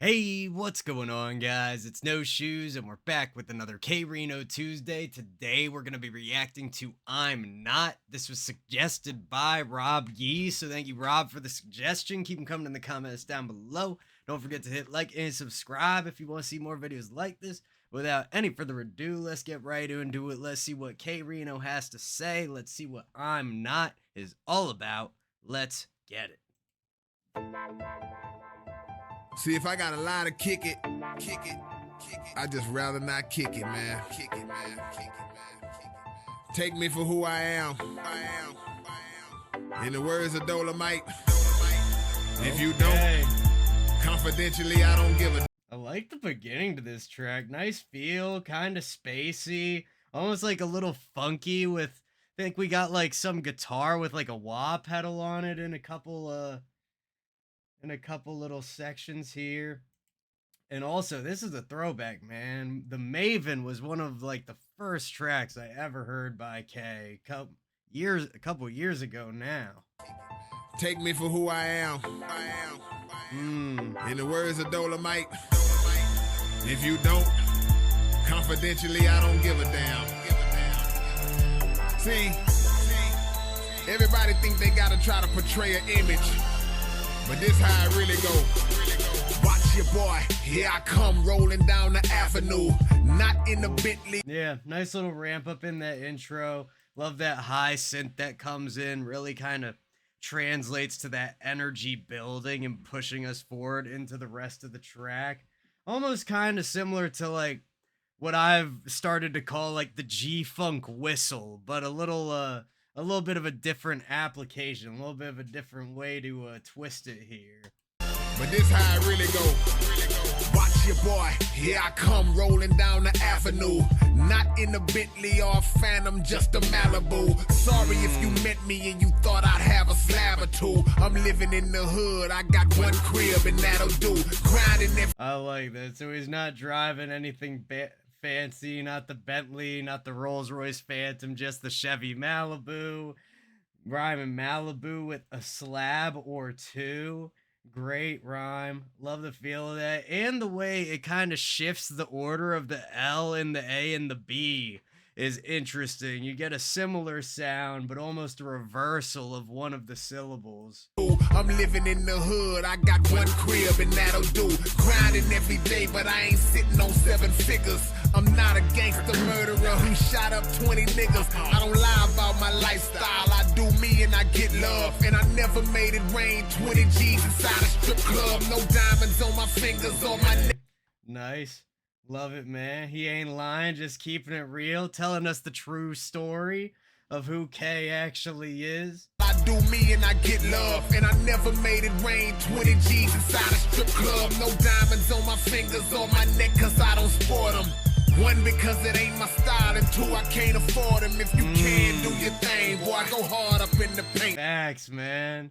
Hey, what's going on, guys? It's No Shoes, and we're back with another K-Rino Tuesday. Today, we're going to be reacting to I'm Not. This was suggested by Rob Yee, so thank you, Rob, for the suggestion. Keep them coming in the comments down below. Don't forget to hit like and subscribe if you want to see more videos like this. Without any further ado, let's get right into it. Let's see what K-Rino has to say. Let's see what I'm Not is all about. Let's get it. See, if I got a lie to kick it, I just rather not kick it, man. Take me for who I am. In the words of Dolomite, if you don't, confidentially, I don't give a. I like the beginning to this track. Nice feel, kind of spacey, almost like a little funky with, I think we got like some guitar with like a wah pedal on it in a couple little sections here. And also, this is a throwback, man. The Maven was one of like the first tracks I ever heard by K a couple years ago now. Take me for who I am. In the words of Dolomite, if you don't, confidentially, I don't give a damn. See, everybody think they gotta try to portray an image, but this how it really go. Watch your boy, here I come rolling down the avenue, not in the Bentley. Yeah, nice little ramp up in that intro. Love that high synth that comes in, really kind of translates to that energy building and pushing us forward into the rest of the track. Almost kind of similar to like what I've started to call like the G-Funk whistle, but a little bit of a different application, a little bit of a different way to twist it here. But this how it really go. Watch your boy, here I come rolling down the avenue, not in a Bentley or a Phantom, just a Malibu. Sorry if you met me and you thought I'd have a slab or two. I'm living in the hood, I got one crib and that'll do. Grinding if I like that. So he's not driving anything fancy, not the Bentley, not the Rolls-Royce Phantom, just the Chevy Malibu. Rhyming Malibu with a slab or two. Great rhyme. Love the feel of that. And the way it kind of shifts the order of the L and the A and the B is interesting. You get a similar sound, but almost a reversal of one of the syllables. I'm living in the hood, I got one crib and that'll do. Grinding every day, but I ain't sitting on 7 figures. I'm not a gangster murderer who shot up 20 niggas. I don't lie about my lifestyle, I do me and I get love. And I never made it rain 20 G's inside a strip club. No diamonds on my fingers or my neck. Nice. Love it, man. He ain't lying, just keeping it real, telling us the true story of who K actually is. I do me and I get love, and I never made it rain 20 G's inside a strip club. No diamonds on my fingers or my neck cause I don't sport them. 1, because it ain't my style, and 2, I can't afford them. If you can do your thing, boy, go hard up in the paint. Facts, man.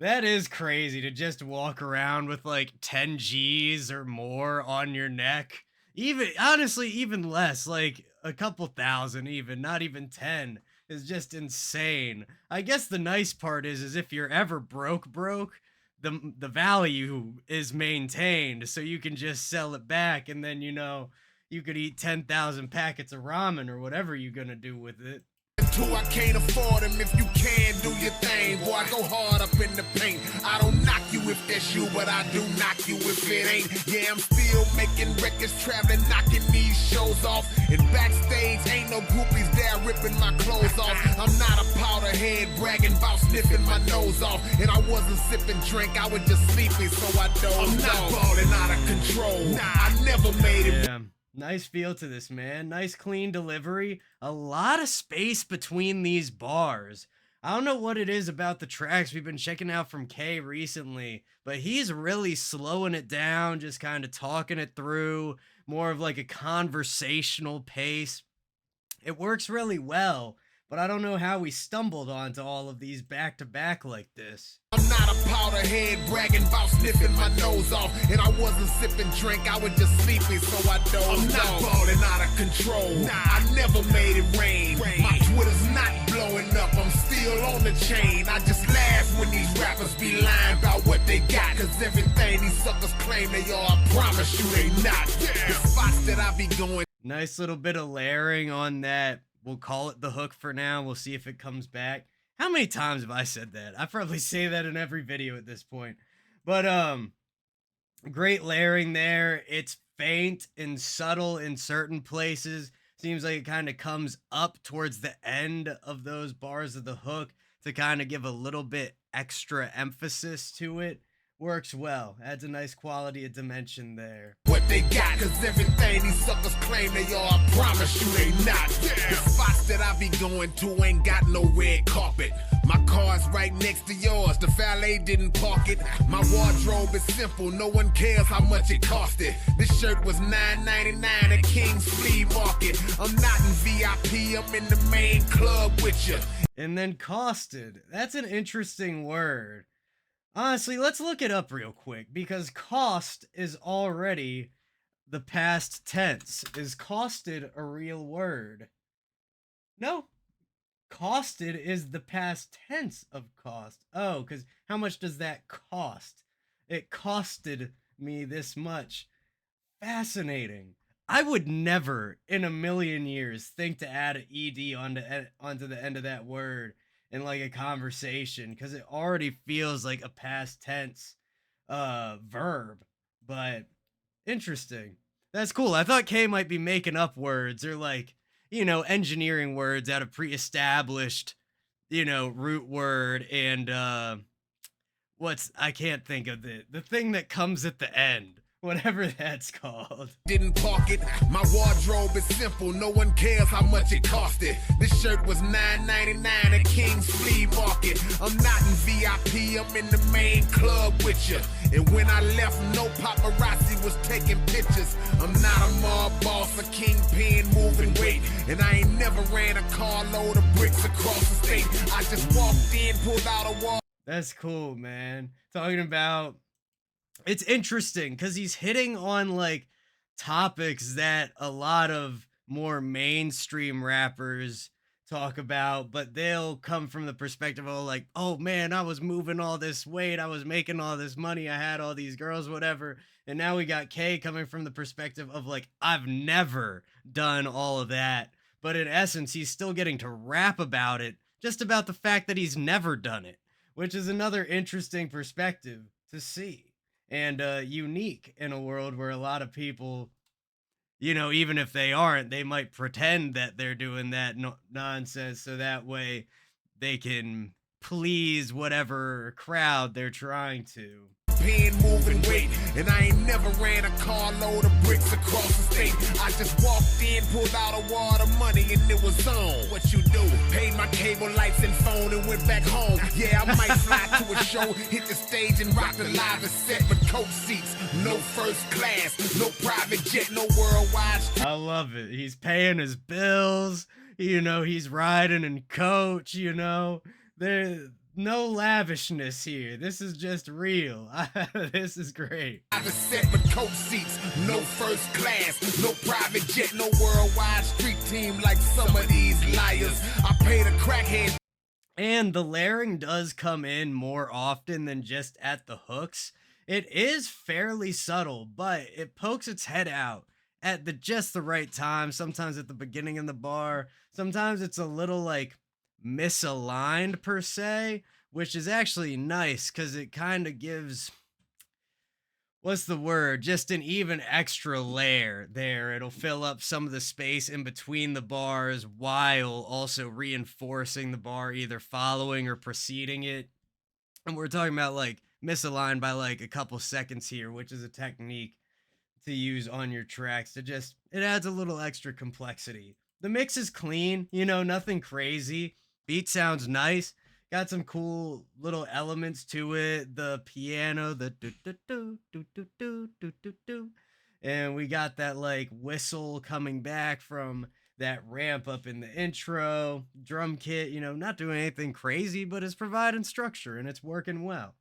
That is crazy to just walk around with like 10 G's or more on your neck. Even, honestly, even less, like a couple thousand even, not even 10, is just insane. I guess the nice part is if you're ever broke, the value is maintained, so you can just sell it back, and then, you know, you could eat 10,000 packets of ramen or whatever you're gonna do with it. 2, I can't afford them. If you can do your thing, boy, go hard up in the paint. I don't knock you if that's you, but I do knock you if it ain't. Yeah, I'm still making records, traveling, knocking these shows off. And backstage, ain't no groupies there ripping my clothes off. I'm not a powder head bragging about sniffing my nose off. And I wasn't sipping drink, I was just sleeping, so I dozed off. I'm not balling out of control. Nah, I never made it. Yeah. Nice feel to this, man. Nice clean delivery. A lot of space between these bars. I don't know what it is about the tracks we've been checking out from K recently, but he's really slowing it down, just kind of talking it through, more of like a conversational pace. It works really well, but I don't know how we stumbled onto all of these back to back like this. I'm not a powder head bragging about sniffing my nose off. And I wasn't sipping drink, I was just sleeping, so I dozed off. I'm not balling out of control. Nah, I never made it rain. My Twitter's not blowing up, I'm still on the chain. I just laugh when these rappers be lying about what they got. Cause everything these suckers claim they are, I promise you they not. The spots that I be going. Nice little bit of layering on that. We'll call it the hook for now. We'll see if it comes back. How many times have I said that? I probably say that in every video at this point. But great layering there. It's faint and subtle in certain places. Seems like it kind of comes up towards the end of those bars of the hook to kind of give a little bit extra emphasis to it. Works well. Adds a nice quality of dimension there. What they got, cause everything these suckers claim they are, I promise you they not. The spots that I be going to ain't got no red carpet. My car's right next to yours, the valet didn't park it. My wardrobe is simple, no one cares how much it costed. This shirt was $9.99 at King's Flea Market. I'm not in VIP, I'm in the main club with you. And then costed. That's an interesting word. Honestly, let's look it up real quick because cost is already the past tense. Is costed a real word? No. Costed is the past tense of cost. Oh, because how much does that cost? It costed me this much. Fascinating. I would never in a million years think to add an ed onto the end of that word in like a conversation because it already feels like a past tense verb. But interesting. That's cool. I thought K might be making up words or like, engineering words out of pre-established, root word and I can't think of the thing that comes at the end. Whatever that's called. Didn't park it. My wardrobe is simple. No one cares how much it costed. This shirt was $9.99 at King's Flea Market. I'm not in VIP. I'm in the main club with you. And when I left, no paparazzi was taking pictures. I'm not a mob boss, a kingpin moving weight. And I ain't never ran a carload of bricks across the state. I just walked in, pulled out a wall. That's cool, man. Talking about it's interesting because he's hitting on like topics that a lot of more mainstream rappers talk about, but they'll come from the perspective of like, oh man, I was moving all this weight, I was making all this money, I had all these girls, whatever. And now we got K coming from the perspective of like, I've never done all of that. But in essence, he's still getting to rap about it, just about the fact that he's never done it, which is another interesting perspective to see. And unique in a world where a lot of people, even if they aren't, they might pretend that they're doing that nonsense so that way they can please whatever crowd they're trying to. Pen moving weight, and I ain't never ran a carload of bricks across the state. I just walked in, pulled out a wad of money, and it was on. What you do? Paid my cable, lights, and phone, and went back home. Yeah, I might fly to a show, hit the stage, and rock the live set, but coach seats, no first class, no private jet, no worldwide. I love it. He's paying his bills. He's riding in coach. There. No lavishness here. This is just real. This is great. I was set with coach seats, no first class, no private jet, no worldwide street team like some of these liars. I paid a crackhead. And the layering does come in more often than just at the hooks. It is fairly subtle, but it pokes its head out at just the right time. Sometimes at the beginning of the bar. Sometimes it's a little like misaligned per se, which is actually nice because it kind of gives, what's the word, just an even extra layer there. It'll fill up some of the space in between the bars while also reinforcing the bar, either following or preceding it. And we're talking about like misaligned by like a couple seconds here, which is a technique to use on your tracks to just, it adds a little extra complexity. The mix is clean, nothing crazy. Beat sounds nice. Got some cool little elements to it. The piano, the do do do do do do do do do, and we got that like whistle coming back from that ramp up in the intro. Drum kit, not doing anything crazy, but it's providing structure and it's working well.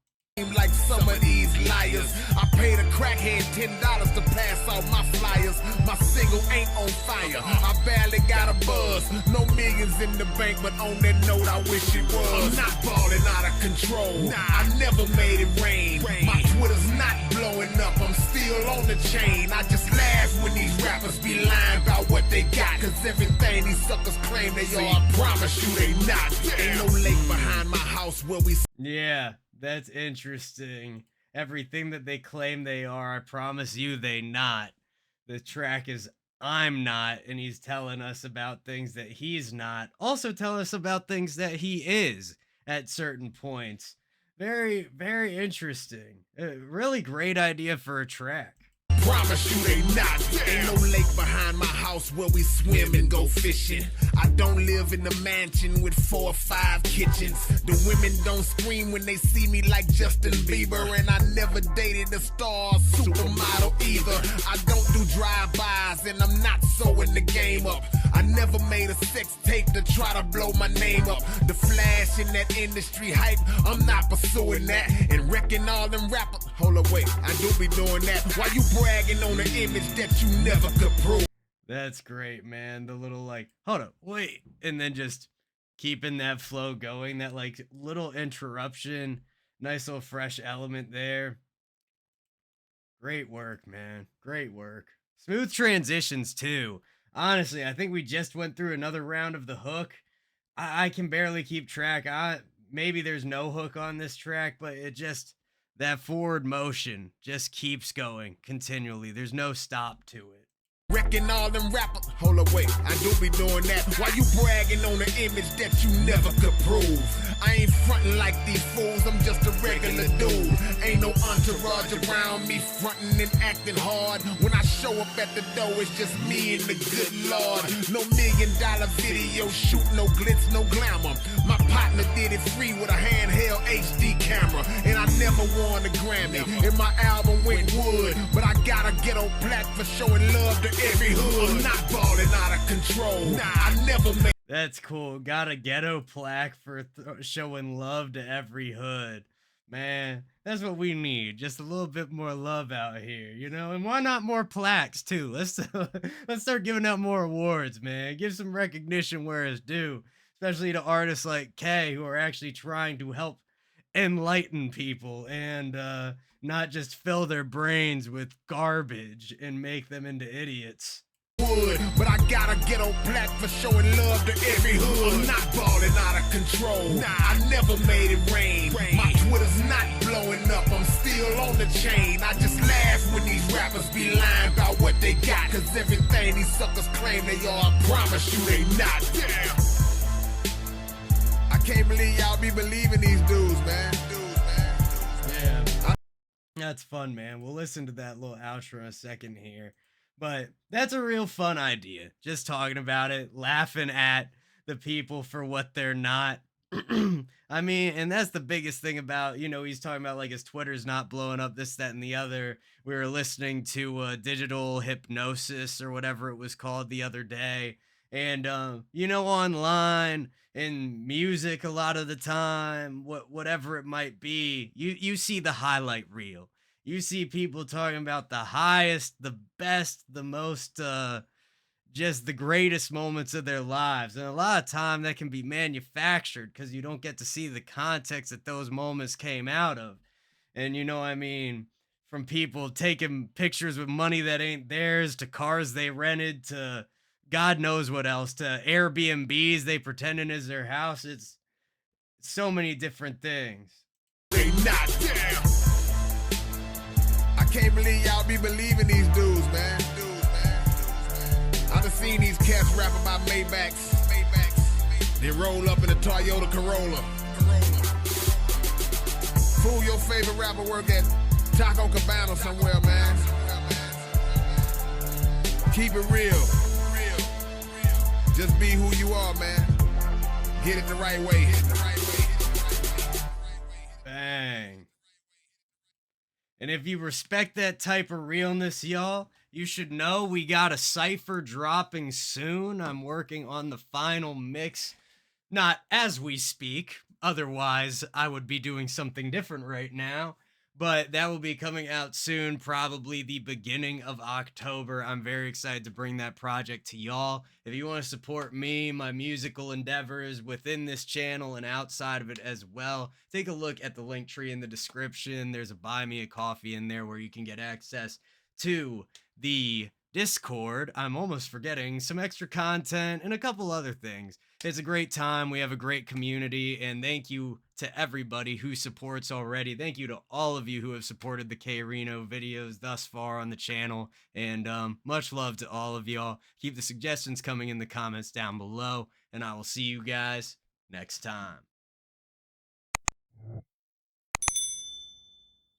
like some of these liars. I paid a crackhead $10 to pass out my flyers. My single ain't on fire. I barely got a buzz. No millions in the bank, but on that note, I wish it was. I'm not balling out of control. I never made it rain. My Twitter's not blowing up. I'm still on the chain. I just laugh when these rappers be lying about what they got. Cause everything these suckers claim they are, I promise you they not. Ain't no lake behind my house where we. Yeah, that's interesting. Everything that they claim they are, I promise you they not. The track is I'm not, and he's telling us about things that he's not. Also telling us about things that he is at certain points. Very, very interesting. Really great idea for a track. Promise you they not. Ain't no lake behind my house where we swim and go fishing. I don't live in a mansion with 4 or 5 kitchens. The women don't scream when they see me like Justin Bieber. And I never dated a star or supermodel either. I don't do drive-bys and I'm not sewing the game up. I never made a sex tape to try to blow my name up. The flash in that industry hype, I'm not pursuing that. And wrecking all them rappers. Hold up, wait, I do be doing that. Why you bragging on an image that you never could prove? That's great, man. The little like, hold up, wait, and then just keeping that flow going, that like little interruption, nice little fresh element there. Great work, man. Great work. Smooth transitions too. Honestly, I think we just went through another round of the hook. I can barely keep track. Maybe there's no hook on this track, but it just that forward motion just keeps going continually. There's no stop to it. Wrecking all them rappers. Hold up, wait, I do be doing that. Why you bragging on an image that you never could prove? I ain't frontin' like these fools, I'm just a regular dude. Ain't no entourage around me frontin' and acting hard. When I show up at the door, it's just me and the good Lord. No $1 million video shoot, no glitz, no glamour. My partner did it free with a handheld HD camera. And I never won a Grammy. And my album went wood. But I got a ghetto plaque for showing love to every hood. I'm not balling out of control. Nah, I never made. That's cool. Got a ghetto plaque for showing love to every hood. Man, that's what we need. Just a little bit more love out here, you know? And why not more plaques too? Let's start giving out more awards, man. Give some recognition where it's due, especially to artists like K who are actually trying to help enlighten people and not just fill their brains with garbage and make them into idiots. Wood, but I got a ghetto plaque for showing love to every hood. I'm not balling out of control. Nah, I never made it rain. My Twitter's not blowing up. I'm still on the chain. I just laugh when these rappers be lying about what they got. Cause everything these suckers claim they are, I promise you they not. Damn. I can't believe y'all be believing these dudes, man. Yeah. That's fun, man. We'll listen to that little outro in a second here. But that's a real fun idea. Just talking about it, laughing at the people for what they're not. I mean, and that's the biggest thing about, he's talking about like his Twitter's not blowing up, this, that, and the other. We were listening to Digital Hypnosis or whatever it was called the other day. And, online and music a lot of the time, whatever it might be, you see the highlight reel. You see people talking about the highest, the best, the most, just the greatest moments of their lives. And a lot of time that can be manufactured because you don't get to see the context that those moments came out of. And from people taking pictures with money that ain't theirs to cars they rented to God knows what else, to Airbnbs they pretending is their house. It's so many different things. They not damn. I can't believe y'all be believing these dudes, man. I done seen these cats rap about Maybachs. They roll up in a Toyota Corolla. Fool, your favorite rapper work at Taco Cabana somewhere, man. Keep it real. Just be who you are, man. Get it the right way. Bang. And if you respect that type of realness, y'all, you should know we got a cypher dropping soon. I'm working on the final mix. Not as we speak, Otherwise, I would be doing something different right now. But that will be coming out soon, probably the beginning of October. I'm very excited to bring that project to y'all. If you want to support me, my musical endeavors within this channel and outside of it as well, take a look at the link tree in the description. There's a buy me a coffee in there where you can get access to the Discord. I'm almost forgetting some extra content and a couple other things. It's a great time. We have a great community, and thank you to everybody who supports already. Thank you to all of you who have supported the K-Rino videos thus far on the channel, and much love to all of y'all. Keep the suggestions coming in the comments down below, and I will see you guys next time.